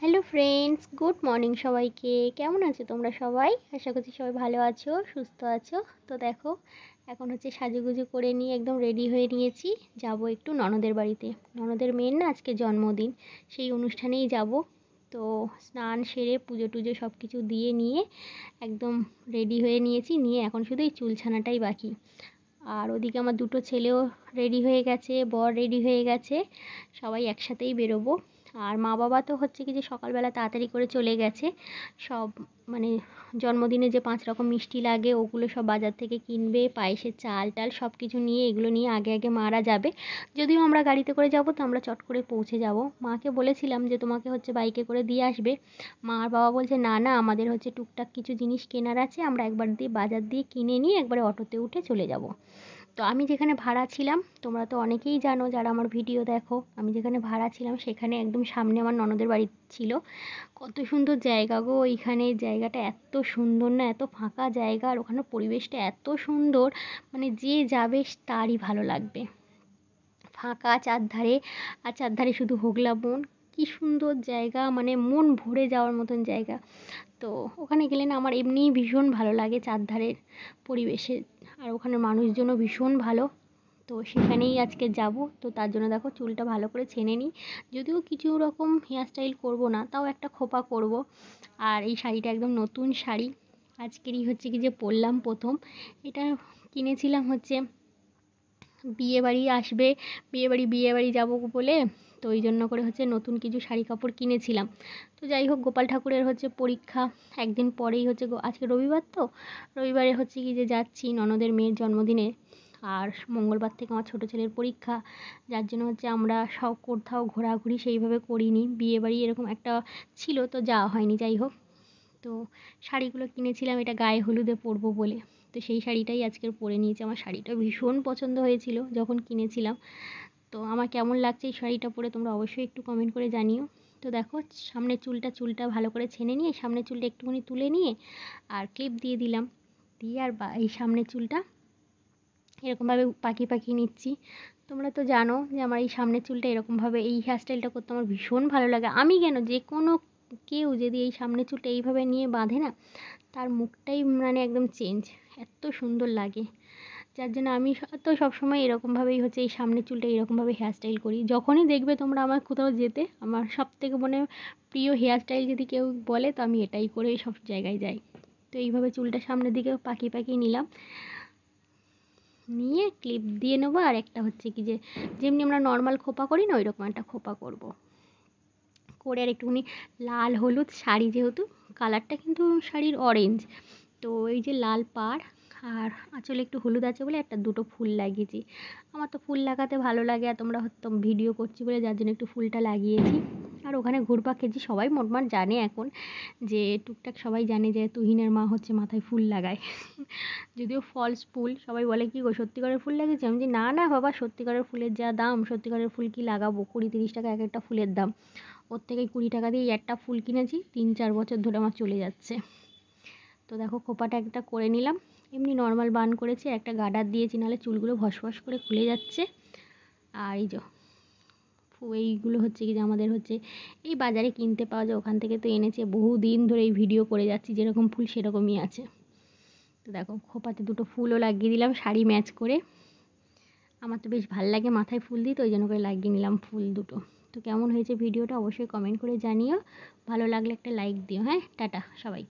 Hello friends, good morning সবাইকে। কেমন আছো তোমরা সবাই? আশা করছি সবাই ভালো আছো, সুস্থ আছো। তো দেখো, এখন হচ্ছে সাজুগুজু করে নিয়ে একদম রেডি হয়ে নিয়েছি। যাব একটু ননদের বাড়িতে। ননদের মেয়ের না আজকে জন্মদিন, সেই অনুষ্ঠানেই যাব। তো স্নান সেরে পুজো টুজো সব কিছু দিয়ে নিয়ে একদম রেডি হয়ে নিয়েছি, নিয়ে এখন শুধু এই চুল ছানাটাই বাকি। আর ওদিকে আমার দুটো ছেলেও রেডি হয়ে গেছে, বর রেডি হয়ে গেছে, সবাই একসাথেই বেরোবো। আর মা বাবা তো হচ্ছে কি যে সকালবেলা তাড়াতাড়ি করে চলে গেছে। সব মানে জন্মদিনে যে 5 রকম মিষ্টি লাগে ওগুলো সব বাজার থেকে কিনবে, পায়েসের চাল টাল সব কিছু নিয়ে, এগুলো নিয়ে আগে আগে মারা যাবে। যদিও আমরা গাড়িতে করে যাব, তো আমরা চট করে পৌঁছে যাব। মাকে বলেছিলাম যে তোমাকে হচ্ছে বাইকে করে দিয়ে আসবে। মা আর বাবা বলছে না না, আমাদের হচ্ছে টুকটাক কিছু জিনিস কেনার আছে, আমরা একবার দিয়ে বাজার দিয়ে কিনে নিয়ে একবারে অটোতে উঠে চলে যাব। তো আমি যেখানে ভাড়া ছিলাম, তোমরা তো অনেকেই জানো যারা আমার ভিডিও দেখো, আমি যেখানে ভাড়া ছিলাম সেখানে একদম সামনে আমার ননদের বাড়ি ছিল। কত সুন্দর জায়গা গো ওইখানে, জায়গাটা এত সুন্দর না, এত ফাঁকা জায়গা, আর ওখানে পরিবেশটা এত সুন্দর, মানে যে যাবে তারই ভালো লাগবে। ফাঁকা চারধারে, আর চারধারে শুধু হোগলা বন। কী সুন্দর জায়গা, মানে মন ভরে যাওয়ার মতন জায়গা। তো ওখানে গেলে না আমার এমনিই ভীষণ ভালো লাগে, চারধারের পরিবেশে। আর ওখানের মানুষজনও ভীষণ ভালো। তো সেখানেই আজকে যাব। তো তার জন্য দেখো চুলটা ভালো করে ছেনে নিই। যদিও কিছু রকম হেয়ার স্টাইল করবো না, তাও একটা খোপা করব। আর এই শাড়িটা একদম নতুন শাড়ি, আজকেরই হচ্ছে কি যে পরলাম প্রথম। এটা কিনেছিলাম হচ্ছে বিয়েবাড়ি আসবে, বিয়েবাড়ি যাবো বলে। তো ওই জন্য করে হচ্ছে নতুন কিছু শাড়ি কাপড় কিনেছিলাম। তো যাই হোক, গোপাল ঠাকুরের হচ্ছে পরীক্ষা একদিন পরেই হচ্ছে, আজকে রবিবার, তো রবিবারে হচ্ছে কি যে যাচ্ছি ননদের মেয়ের জন্মদিনে। আর মঙ্গলবার থেকে আমার ছোটো ছেলের পরীক্ষা, যার জন্য হচ্ছে আমরা সব কোথাও ঘোরাঘুরি সেইভাবে করিনি। বিয়েবাড়ি এরকম একটা ছিল, তো যাওয়া হয়নি। যাই হোক, তো শাড়িগুলো কিনেছিলাম এটা গায়ে হলুদে পরবো বলে। তো সেই শাড়িটাই আজকের পরে নিয়েছি। আমার শাড়িটা ভীষণ পছন্দ হয়েছিল যখন কিনেছিলাম। তো আমার কেমন লাগছে এই শাড়িটা পরে তোমরা অবশ্যই একটু কমেন্ট করে জানিও। তো দেখো, সামনের চুলটা ভালো করে ছেনে নিয়ে সামনের চুলটা একটুখানি তুলে নিয়ে আর ক্লিপ দিয়ে দিলাম, দিয়ে আর এই সামনের চুলটা এরকমভাবে পাকিয়ে নিচ্ছি। তোমরা তো জানো যে আমার এই সামনের চুলটা এরকমভাবে, এই হেয়ারস্টাইলটা করতে আমার ভীষণ ভালো লাগে। আমি কেন, যে কোনো কেউ যদি এই সামনের চুলটা এইভাবে নিয়ে বাঁধে না, তার মুখটাই মানে একদম চেঞ্জ, এত সুন্দর লাগে। যার জন্য আমি তো সবসময় এরকমভাবেই হচ্ছে এই সামনের চুলটা এরকমভাবে হেয়ারস্টাইল করি। যখনই দেখবে তোমরা আমার কোথাও যেতে, আমার সবথেকে মানে প্রিয় হেয়ারস্টাইল যদি কেউ বলে, তো আমি এটাই করেই সব জায়গায় যাই। তো এইভাবে চুলটা সামনের দিকে পাকিয়ে নিলাম, নিয়ে ক্লিপ দিয়ে নেবো। আর একটা হচ্ছে কি যে যেমনি আমরা নর্মাল খোপা করি না, ওইরকম একটা খোপা করব করে। আর একটুখানি লাল হলুদ শাড়ি, যেহেতু কালারটা কিন্তু শাড়ির অরেঞ্জ, তো এই যে লাল পাড় আর আঁচলে একটু হলুদ আছে বলে একটা দুটো ফুল লাগিয়েছি। আমার তো ফুল লাগাতে ভালো লাগে, আর তোমরা হয়তো ভিডিও করছি বলে যার জন্য একটু ফুলটা লাগিয়েছি। আর ওখানে ঘুরপাক খেয়েছি, সবাই মোটমাট জানে এখন, যে টুকটাক সবাই জানে যে তুহিনের মা হচ্ছে মাথায় ফুল লাগায়। যদিও ফলস ফুল, সবাই বলে কি গো সত্যিকারের ফুল লাগিয়েছে? আমি যে না না বাবা, সত্যিকারের ফুলের যা দাম, সত্যিকারের ফুল কি লাগাবো, 20-30 টাকা এক একটা ফুলের দাম। ওর থেকে 20 টাকা দিয়ে একটা ফুল কিনেছি, 3-4 বছর ধরে আমার চলে যাচ্ছে। তো দেখো খোপাটা একটা করে নিলাম, এমনি নর্মাল বান করেছি, একটা গার্ডার দিয়েছি, নাহলে চুলগুলো ভসভস করে খুলে যাচ্ছে। আর এই যে এইগুলো হচ্ছে কি যে আমাদের হচ্ছে এই বাজারে কিনতে পাওয়া যায়, ওখান থেকে তো এনেছে, বহু দিন ধরে এই ভিডিও করে যাচ্ছি, যেরকম ফুল সেরকমই আছে। তো দেখো খোপাতে দুটো ফুলও লাগিয়ে দিলাম শাড়ি ম্যাচ করে। আমার তো বেশ ভালো লাগে মাথায় ফুল দিই, তো ওই জন্য করে লাগিয়ে নিলাম ফুল দুটো। তো কেমন হয়েছে ভিডিওটা অবশ্যই কমেন্ট করে জানিও, ভালো লাগলে একটা লাইক দিও। হ্যাঁ, টাটা সবাই।